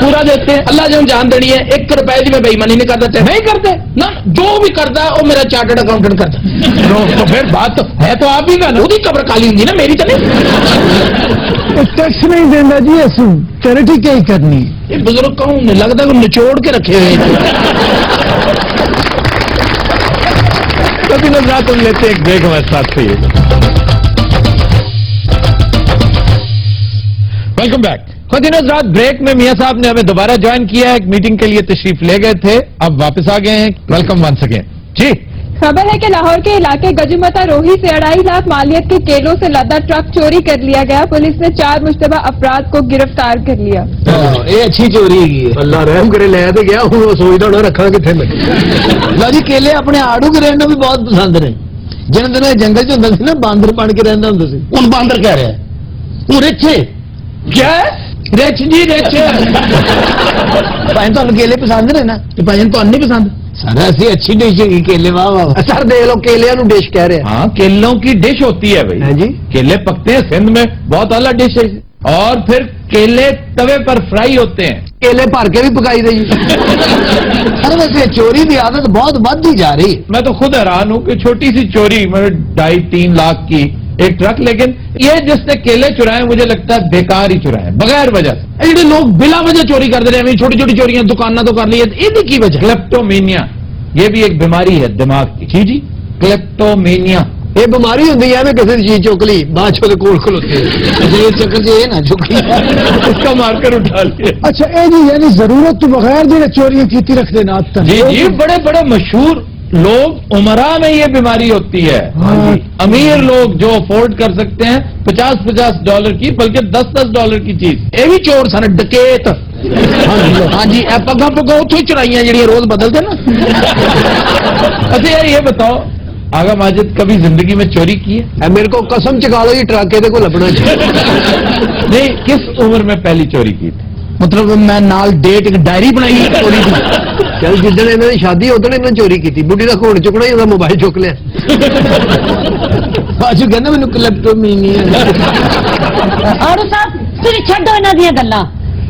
پورا دیتے ہیں. اللہ جان جان دینی ہے 1 روپے کی میں بےایمانی نہیں کرتا چاہے نہیں کرتے نا جو بھی کرتا ہے وہ میرا چارٹرڈ اکاؤنٹنٹ کرتا تو پھر بات ہے تو آپ ہی کا نا وہی قبر کالی ہوتی نا میری تو نہیں. ٹیکس نہیں دینا جی ایسے چیریٹی کیا ہی کرنی ہے. یہ بزرگ کون نے لگتا ہے نچوڑ کے رکھے ہوئے. کبھی نظرات ہم لیتے ایک بریک ہمارے ساتھ سے. Welcome back. خود نظرات بریک میں میاں صاحب نے ہمیں دوبارہ جوائن کیا ہے. ایک میٹنگ کے لیے تشریف لے گئے تھے, اب واپس آ گئے ہیں. Welcome once again. جی خبر ہے کہ لاہور کے علاقے گجمتا روہی سے 2.5 لاکھ مالیت کے کیلوں سے لدا ٹرک چوری کر لیا گیا. پولیس نے 4 مشتبہ افراد کو گرفتار کر لیا. یہ اچھی چوری ہے. اللہ رحم کرے لے تو گیا ہوں سوچتا ہونا رکھا کتنے میں. جی کیلے اپنے آڑو کے رہنے بھی بہت پسند نے. جن دنوں جنگل چ ہوں نا باندر بن کے رہتا ہوں. ہوں باندر کہہ رہا ہے وہ رچ کیا رچ جی رچ بھائی تمہیں کیلے پسند نے نا بھائی تمہیں نہیں پسند سر ایسی اچھی ڈش ہوگی کیلے. واہ واہ سر دیکھ لو کیلے نو ڈش کہہ رہے ہیں. ہاں کیلوں کی ڈش ہوتی ہے بھائی. جی کیلے پکتے ہیں سندھ میں بہت اعلیٰ ڈش ہے. اور پھر کیلے توے پر فرائی ہوتے ہیں. کیلے بھر کے بھی پکائی دے. سر ویسے چوری کی عادت بہت بڑھتی جا رہی ہے. میں تو خود حیران ہوں کہ چھوٹی سی چوری 2.5-3 لاکھ کی ایک ٹرک, لیکن یہ جس نے کیلے چرائے مجھے لگتا ہے بیکار ہی چرائے بغیر وجہ سے. جڑے لوگ بلا وجہ چوری کرتے رہے چھوٹی چھوٹی چوریاں دکانوں تو کر لی یہ کی وجہ. کلیپٹومینیا یہ بھی ایک بیماری ہے دماغ کی. جی جی کلیپٹومینیا یہ بیماری ہوتی ہے کسی چیز چک لی بعد چ کول کھلوتے یہ چکر یہ نا چکی اس کا مارکر اٹھا لیا. اچھا اے جی یعنی ضرورت تو بغیر جو چوریاں کیتی رکھ دینا اب تک. جی جی بڑے بڑے مشہور لوگ عمرہ میں یہ بیماری ہوتی ہے. امیر لوگ جو افورڈ کر سکتے ہیں $50 کی بلکہ $10 کی چیز. یہ بھی چور سن ڈکیت. ہاں جی پگا پگا اتوں ہی چرائیاں جہاں روز بدلتے نا. اچھا یار یہ بتاؤ آغا ماجد کبھی زندگی میں چوری کی ہے؟ میرے کو قسم چکا لو یہ ٹرک یہ کو لبنا چاہیے. نہیں کس عمر میں پہلی چوری کی تھی؟ مطلب میں نال ڈیٹ ایک ڈائری بنائی چوری کی. چل جدن انہوں نے شادی ادھر انہوں نے چوری کی. بڑھی کا خون چکنا ہی موبائل چک لیا. باجو کہنا مینوں کلیپٹومینیا. اور صاحب تسی چھڈو انہاں دیاں گلاں.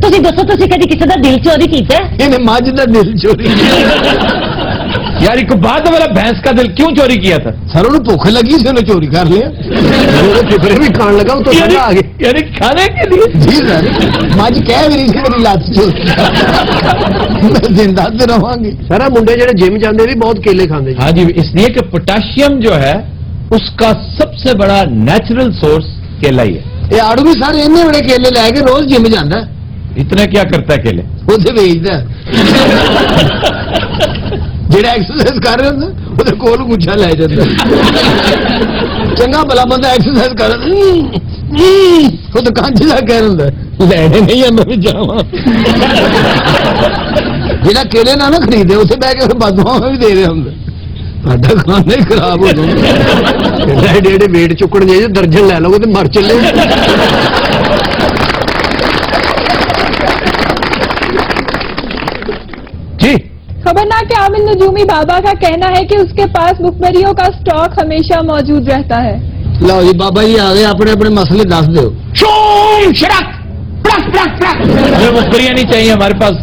تسی دسو تسی کدی کسی دا دل چوری کیتا ہے؟ انہیں مجھ دا دل چوری. یار ایک بات والا بھینس کا دل کیوں چوری کیا تھا؟ سر انہوں بھوک لگی سے انہیں چوری کر لیا. فکرے بھی کھان لگا تو آ گئے. یعنی کھانے کے لیے. جی سر مجھ کہہ بھی نہیں سی میری لات چوری میں زندہ سے رہاں گی. سر منڈے جڑے جم جاندے بھی بہت کیلے کھاندے. ہاں جی اس لیے کہ پوٹاشیم جو ہے اس کا سب سے بڑا نیچرل سورس کیلا ہی ہے. یہ آڑو بھی سارے اتنے بڑے کیلے لے کے روز جم جانا. اتنا کیا کرتا ہے کیلے؟ اسے بیچتا جہاں ایکسرسائز کر رہے ہوں وہ کول گچھا لے جاتا. چنگا بلا بندہ ایکسرسائز کر وہ تو کانچ کا کہہ رہا لینے نہیں ہے میں بھی جا. جہاں کیلے نہ خریدے اسے بہ کے بدوا بھی دے رہے ہوں. کھانا ہی خراب ہو جائے. ایڈے ویٹ چکن جائے درجن لے لو گے تو مر چلے. جی خبرناک عامل نجومی بابا کا کہنا ہے کہ اس کے پاس مخبریوں کا سٹاک ہمیشہ موجود رہتا ہے. لو جی بابا جی آ گئے اپنے اپنے مسئلے دس دو. ہمیں مخبریاں نہیں چاہیے, ہمارے پاس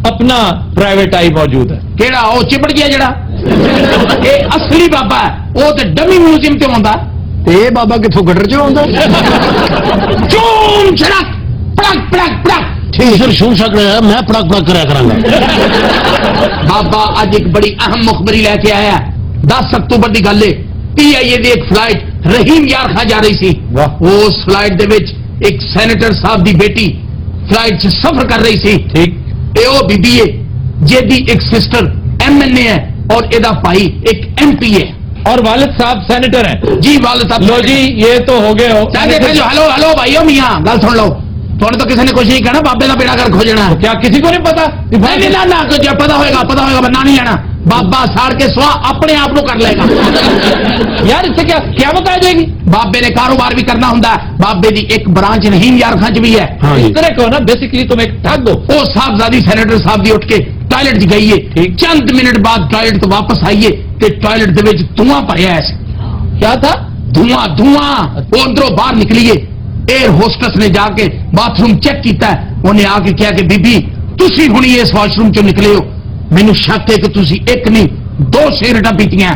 اپنا پرائیویٹ آئی موجود ہے. کیڑا وہ چپڑ گیا جڑا یہ اصلی بابا ہے وہ تو ڈمی میوزیم سے آتا. یہ بابا کتوں گٹر چ چوم چھڑک پڑک پڑک پڑک سر شو شک رہا ہے میں پڑک پڑک کرا کرا گا. بابا اج ایک بڑی اہم مخبری لے کے آیا. 10 اکتوبر کی گل ہے. PIA دی ایک فلائٹ رحیم یار خان جا رہی سی. اس فلائٹ دے وچ ایک سینیٹر صاحب دی بیٹی فلائٹ سے سفر کر رہی سی. ٹھیک او BBA جے دی ایک سسٹر MNA ہے اور ادا بھائی ایک MP ہے اور والد صاحب سینیٹر ہیں. جی والد صاحب. لو جی یہ تو ہو گئے ہو. ہلو ہلو بھائیو میاں گل سن لو. تھوڑے تو کسی نے کچھ نہیں کہنا بابے کا بیڑا کر کھوجنا. کیا کسی کو نہیں پتا؟ پتا ہوئے گا نہ نہیں لینا. بابا ساڑ کے سوا اپنے آپ کو کر لے گا. یار اس سے کیا بتایا جائے گی؟ بابے نے کاروبار بھی کرنا ہوں. بابے دی ایک برانچ رحیم یار خان بھی ہے. اس طرح کہو نا بیسیکلی تم ایک ٹھگ ہو. وہ صاحبزادی سینیٹر صاحب دی اٹھ کے ٹوائلٹ گئی ہے. چند منٹ بعد ٹوائلٹ تو واپس آئیے تے ٹوائلٹ دے وچ دھواں بھریا ہے. کیا تھا؟ دھواں. وہ اندروں باہر نکلیے. ایئر ہوسٹس نے جا کے باتھ روم چیک کیتا ہے. انہیں آ کے کیا کہ بی بی ਤੁਸੀਂ ਹੁਣੀ ਇਸ ਵਾਸ਼ਰੂਮ ਚੋਂ ਨਿਕਲੇ ਹੋ, ਮੈਨੂੰ ਸ਼ੱਕ ਹੈ ਕਿ ਤੁਸੀਂ ਇੱਕ ਨਹੀਂ 2 ਸਿਗਰਟਾਂ ਪੀਤੀਆਂ।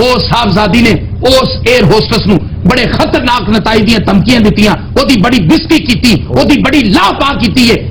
ਉਹ ਸਾਹਿਬਜ਼ਾਦੀ ਨੇ ਉਸ 에ਅਰ ਹੋਸਟਸ ਨੂੰ ਬੜੇ ਖਤਰਨਾਕ ਨਤਾਇਜ ਦੀਆਂ ਧਮਕੀਆਂ ਦਿੱਤੀਆਂ, ਉਹਦੀ ਬੜੀ ਬਿਸਤੀ ਕੀਤੀ, ਉਹਦੀ ਬੜੀ ਲਾਪਾ ਕੀਤੀ ਹੈ।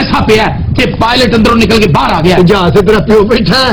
ਐਸਾ ਪਿਆ ਕਿ ਪਾਇਲਟ ਅੰਦਰੋਂ ਨਿਕਲ ਕੇ ਬਾਹਰ ਆ ਗਿਆ। ਜਹਾਜ਼ ਤੇ ਤੇਰਾ ਪਿਓ ਬੈਠਾ ਹੈ,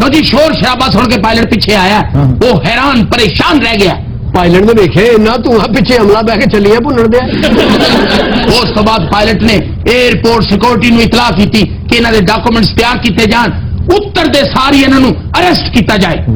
ਲਓ ਜੀ ਸ਼ੋਰ ਸ਼ਰਾਬਾ ਸੁਣ ਕੇ ਪਾਇਲਟ ਪਿੱਛੇ ਆਇਆ, ਉਹ ਹੈਰਾਨ ਪਰੇਸ਼ਾਨ ਰਹਿ ਗਿਆ। ਪਾਇਲਟ ਨੇ ਵੇਖਿਆ ਇੰਨਾ ਧੂਆਂ ਪਿੱਛੇ ਹਮਲਾ ਬਹਿ ਕੇ ਚੱਲੀਆਂ ਭੁੰਨਣ ਦਿਆ। ਉਸ ਤੋਂ ਬਾਅਦ ਪਾਇਲਟ ਨੇ 에ਅਰਪੋਰਟ ਸਿਕਿਉਰਿਟੀ ਨੂੰ ਇਤਲਾਹ ਕੀਤੀ ਕਿ ਇਹਨਾਂ ਦੇ ਡਾਕੂਮੈਂਟਸ ਤਿਆਰ ਕੀਤੇ ਜਾਣ, ਉੱਤਰ ਦੇ ਸਾਰੀ ਇਹਨਾਂ ਨੂੰ ਅਰੈਸਟ ਕੀਤਾ ਜਾਏ।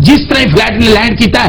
ਜਿਸ ਤਰ੍ਹਾਂ ਹੀ ਫਲੈਟ ਨੇ ਲੈਂਡ ਕੀਤਾ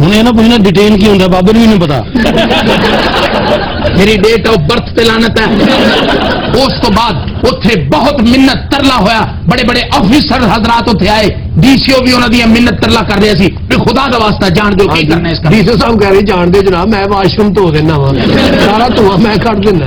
ਹੁਣ ਇਹਨਾਂ ਪੁੱਛਣਾ ਡਿਟੇਨ ਕੀ ਹੁੰਦਾ, ਬਾਬੇ ਨੂੰ ਵੀ ਨਹੀਂ ਪਤਾ। ਮੇਰੀ ਡੇਟ ਆਫ ਬਰਥ ਤੇ ਲਾਨਤ ਹੈ। ਉਸ ਤੋਂ ਬਾਅਦ ਉੱਥੇ ਬਹੁਤ ਮਿੰਨਤ ਤਰਲਾ ਹੋਇਆ, ਬੜੇ ਬੜੇ ਆਫੀਸਰ ਹਜ਼ਰਾਤ ਉੱਥੇ ਆਏ, ਡੀਸੀਓ ਵੀ ਉਹਨਾਂ ਦੀਆਂ ਮਿੰਨਤ ਤਰਲਾ ਕਰ ਰਿਹਾ ਸੀ ਵੀ ਖੁਦਾ ਦਾ ਵਾਸਤਾ ਜਾਣ ਦਿਓ ਕੀ ਕਰਨਾ ਇਸ ਦਾ। ਡੀਸੀ ਸਾਹਿਬ ਕਹਿ ਰਹੇ ਜਾਣ ਦਿਓ ਜਨਾਬ, ਮੈਂ ਵਾਸ਼ਰੂਮ ਧੋ ਦੇਣਾ ਵਾ, ਸਾਰਾ ਧੂਆਂ ਮੈਂ ਕੱਢ ਦਿੰਦਾ।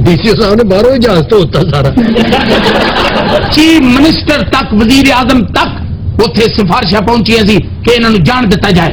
ਡੀਸੀ ਸਾਹਿਬ ਨੇ ਬਾਹਰੋਂ ਹੀ ਜਹਾਜ਼ ਧੋਤਾ ਸਾਰਾ। ਚੀਫ ਮਿਨਿਸਟਰ ਤੱਕ, ਵਜ਼ੀਰ ਆਜ਼ਮ ਤੱਕ ਉੱਥੇ ਸਿਫਾਰਿਸ਼ਾਂ ਪਹੁੰਚੀਆਂ ਸੀ ਕਿ ਇਹਨਾਂ ਨੂੰ ਜਾਣ ਦਿੱਤਾ ਜਾਏ।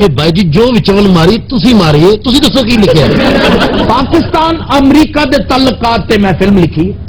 ਇਹ ਬਾਈ ਜੀ ਜੋ ਵਿਚਵਲ ਮਾਰੀ ਤੁਸੀਂ ਮਾਰੀਏ, ਤੁਸੀਂ ਦੱਸੋ ਕੀ ਲਿਖਿਆ। ਪਾਕਿਸਤਾਨ ਅਮਰੀਕਾ ਦੇ ਤਲਕਾਤ ਤੇ ਮੈਂ ਫਿਲਮ ਲਿਖੀ।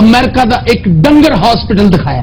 ਅਮਰੀਕਾ ਦਾ ਇੱਕ ਡੰਗਰ ਹਸਪੀਟਲ ਦਿਖਾਇਆ।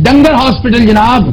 ਡੰਗਰ ਹਸਪੀਟਲ ਜਨਾਬ।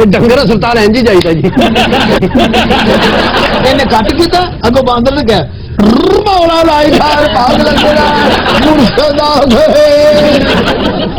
ਇਹ ਡੰਗਰ ਹਸਪਤਾਲ ਇੰਜ ਹੀ ਜਾਈਦਾ ਜੀ। ਇਹਨੇ ਕੱਟ ਕੀਤਾ, ਅੱਗੋਂ ਬਾਂਦਰ ਨੇ ਕਿਹਾ ਮੌਲਾ ਲਾਈ ਖਾਰ ਭਾਗ ਲੱਗੇਗਾ ਮੁਰਸ਼ਦਾ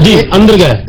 ਜੀ ਅੰਦਰ ਗਏ।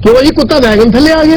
ਕਿਉਂ ਜੀ ਕੁੱਤਾ ਵੈਗਨ ਥੱਲੇ ਆ ਗਿਆ।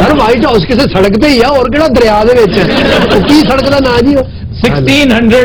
ਯਾਰ ਵਾਈਟ ਹਾਊਸ ਕਿਸੇ ਸੜਕ ਤੇ ਹੀ ਆ, ਹੋਰ ਕਿਹੜਾ ਦਰਿਆ ਦੇ ਵਿੱਚ। ਉਹ ਕੀ ਸੜਕ ਦਾ ਨਾਂ ਜੀ ਉਹ? 1600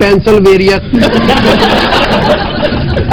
ਪੈਂਸਿਲਵੇਰੀਆ।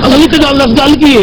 ਅਸਲੀ ਤੇ ਗੱਲ ਕੀ ਹੈ?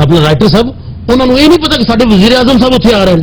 ਆਪਣਾ ਰਾਈਟਰ ਸਾਹਿਬ ਉਹਨਾਂ ਨੂੰ ਇਹ ਨਹੀਂ ਪਤਾ ਕਿ ਸਾਡੇ ਵਜ਼ੀਰ ਆਜ਼ਮ ਸਾਹਿਬ ਉੱਥੇ ਆ ਰਹੇ ਨੇ।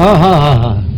ਹਾਂ ਹਾਂ ਹਾਂ ਹਾਂ।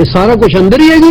ਇਹ ਸਾਰਾ ਕੁਝ ਅੰਦਰ ਹੀ ਹੈ ਜੀ।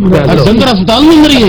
ਡੰਗਰ ਹਸਪਤਾਲ ਨੂੰ ਅੰਦਰ ਹੀ ਹੈ।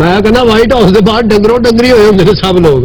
ਮੈਂ ਕਹਿੰਦਾ ਵਾਈਟ ਹਾਊਸ ਦੇ ਬਾਹਰ ਡੰਗਰੋਂ ਡੰਗਰੀ ਹੋਏ ਹੁੰਦੇ ਨੇ ਸਭ ਲੋਕ।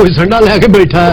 ਕੋਈ ਸੰਡਾ ਲੈ ਕੇ ਬੈਠਾ ਹੈ।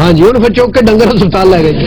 ਹਾਂਜੀ ਹੁਣ ਫਿਰ ਚੁੱਕ ਕੇ ਡੰਗਰ ਹਸਪਤਾਲ ਲੈ ਗਏ ਜੀ।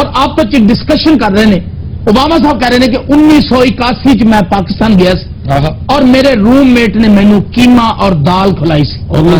ਔਰ ਆਪਸ ਚ ਡਿਸਕਸ਼ਨ ਕਰ ਰਹੇ ਨੇ। ਓਬਾਮਾ ਸਾਹਿਬ ਕਹਿ ਰਹੇ ਨੇ ਕਿ 1981 ਚ ਮੈਂ ਪਾਕਿਸਤਾਨ ਗਿਆ ਸੀ ਔਰ ਮੇਰੇ ਰੂਮਮੇਟ ਨੇ ਮੈਨੂੰ ਕੀਮਾ ਔਰ ਦਾਲ ਖਿਲਾਈ ਸੀ।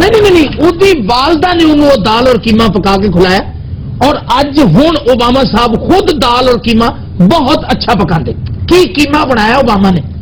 ਨਹੀਂ ਉਹਦੀ ਵਾਲਦਾ ਨੇ ਉਹਨੂੰ ਉਹ ਦਾਲ ਔਰ ਕੀਮਾ ਪਕਾ ਕੇ ਖਿਲਾਇਆ ਔਰ ਅੱਜ ਹੁਣ ਓਬਾਮਾ ਸਾਹਿਬ ਖੁਦ ਦਾਲ ਔਰ ਕੀਮਾ ਬਹੁਤ ਅੱਛਾ ਪਕਾਉਂਦੇ। ਕੀ ਕੀਮਾ ਬਣਾਇਆ ਓਬਾਮਾ ਨੇ?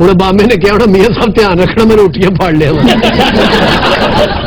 ਹੁਣ ਬਾਮੇ ਨੇ ਕਿਹਾ ਹੋਣਾ ਮੀਆਂ ਸਾਹਿਬ ਧਿਆਨ ਰੱਖਣਾ ਮੈਂ ਰੋਟੀਆਂ ਫੜ ਲਿਆ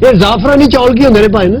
ਇਹ ਜ਼ਾਫਰਾਨੀ ਚੌਲ ਕੀ ਹੁੰਦੇ ਨੇ ਭਾਈ ਨਾ?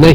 ਨਹੀਂ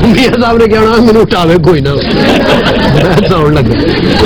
ਮੀਆਂ ਸਾਹਿਬ ਨੇ ਕਿਹਾ ਹੋਣਾ ਮੈਨੂੰ ਉਠਾਵੇ ਕੋਈ ਨਾ ਮੈਂ ਸੌਣ ਲੱਗਾ।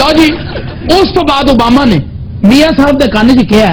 ਲਓ ਜੀ, ਉਸ ਤੋਂ ਬਾਅਦ ਓਬਾਮਾ ਨੇ ਮੀਆਂ ਸਾਹਿਬ ਦੇ ਕੰਨ 'ਚ ਕਿਹਾ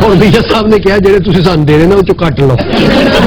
ਹੁਣ ਮੀਆਂ ਸਾਹਿਬ ਨੇ ਕਿਹਾ ਜਿਹੜੇ ਤੁਸੀਂ ਸਾਨੂੰ ਦੇ ਰਹੇ ਨਾ ਉਹ ਚੋਂ ਕੱਟ ਲਓ।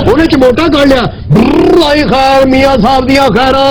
ਉਹਨੇ ਚ ਮੋਟਾ ਕਰ ਲਿਆ ਲਾਈ ਖੈਰ ਮੀਆਂ ਸਾਹਿਬ ਦੀਆਂ ਖੈਰਾਂ।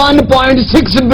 1.6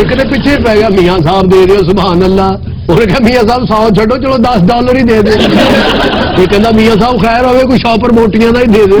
ਇੱਕ ਦੇ ਪਿੱਛੇ ਪੈ ਗਿਆ ਮੀਆਂ ਸਾਹਿਬ ਦੇ ਦਿਓ ਸੁਭਾਨ ਅੱਲਾ। ਉਹਨੇ ਕਿਹਾ ਮੀਆਂ ਸਾਹਿਬ 100 ਛੱਡੋ ਚਲੋ $10 ਹੀ ਦੇ ਦਿਓ। ਇਹ ਕਹਿੰਦਾ ਮੀਆਂ ਸਾਹਿਬ ਖੈਰ ਹੋਵੇ ਕੋਈ ਸ਼ਾਪਰ ਮੋਟੀਆਂ ਦਾ ਹੀ ਦੇ ਦਿਓ।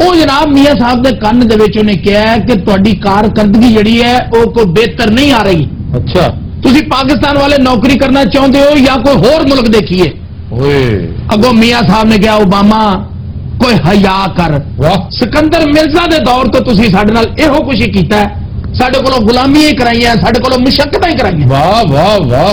ਉਹ ਜਨਾਬ ਮੀਆਂ ਸਾਹਿਬ ਦੇ ਕੰਨ ਦੇ ਵਿੱਚ ਉਹਨੇ ਕਿਹਾ ਕਿ ਤੁਹਾਡੀ ਕਾਰਕਰਦਗੀ ਜਿਹੜੀ ਹੈ ਉਹ ਕੋਈ ਬਿਹਤਰ ਨਹੀਂ ਆ ਰਹੀ। ਅੱਛਾ, ਤੁਸੀਂ ਪਾਕਿਸਤਾਨ ਵਾਲੇ ਨੌਕਰੀ ਕਰਨਾ ਚਾਹੁੰਦੇ ਹੋ ਜਾਂ ਕੋਈ ਹੋਰ ਮੁਲਕ ਦੇਖੀਏ? ਓਏ ਅੱਗੋਂ ਮੀਆਂ ਸਾਹਿਬ ਨੇ ਕਿਹਾ ਓਬਾਮਾ ਕੋਈ ਹਯਾ ਕਰ। ਵਾਹ, ਸਿਕੰਦਰ ਮਿਰਜ਼ਾ ਦੇ ਦੌਰ ਤੋਂ ਤੁਸੀਂ ਸਾਡੇ ਨਾਲ ਇਹੋ ਕੁਝ ਹੀ ਕੀਤਾ ਹੈ। ਸਾਡੇ ਕੋਲੋਂ ਗੁਲਾਮੀਆਂ ਹੀ ਕਰਾਈਆਂ, ਸਾਡੇ ਕੋਲੋਂ ਮੁਸ਼ੱਕਤਾਂ ਹੀ ਕਰਾਈਆਂ। ਵਾਹ ਵਾਹ ਵਾਹ।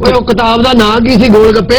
ਉਹ ਕਿਤਾਬ ਦਾ ਨਾਂ ਕੀ ਸੀ? ਗੋਲ ਗੱਪੇ।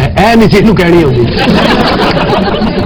ਐ ਨਹੀਂ ਸੀ ਇਹਨੂੰ ਕਹਿਣੀ ਆਉਂਦੀ।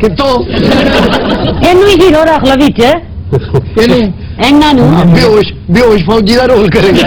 ਕਿੱਥੋਂ ਇਹਨੂੰ ਹੀ ਹੀਰੋ ਰੱਖ ਲਾ ਵਿੱਚ ਇਹਨਾਂ ਨੂੰ। ਬੇਹੋਸ਼ ਫੌਜੀ ਦਾ ਰੋਲ ਕਰੇਗਾ।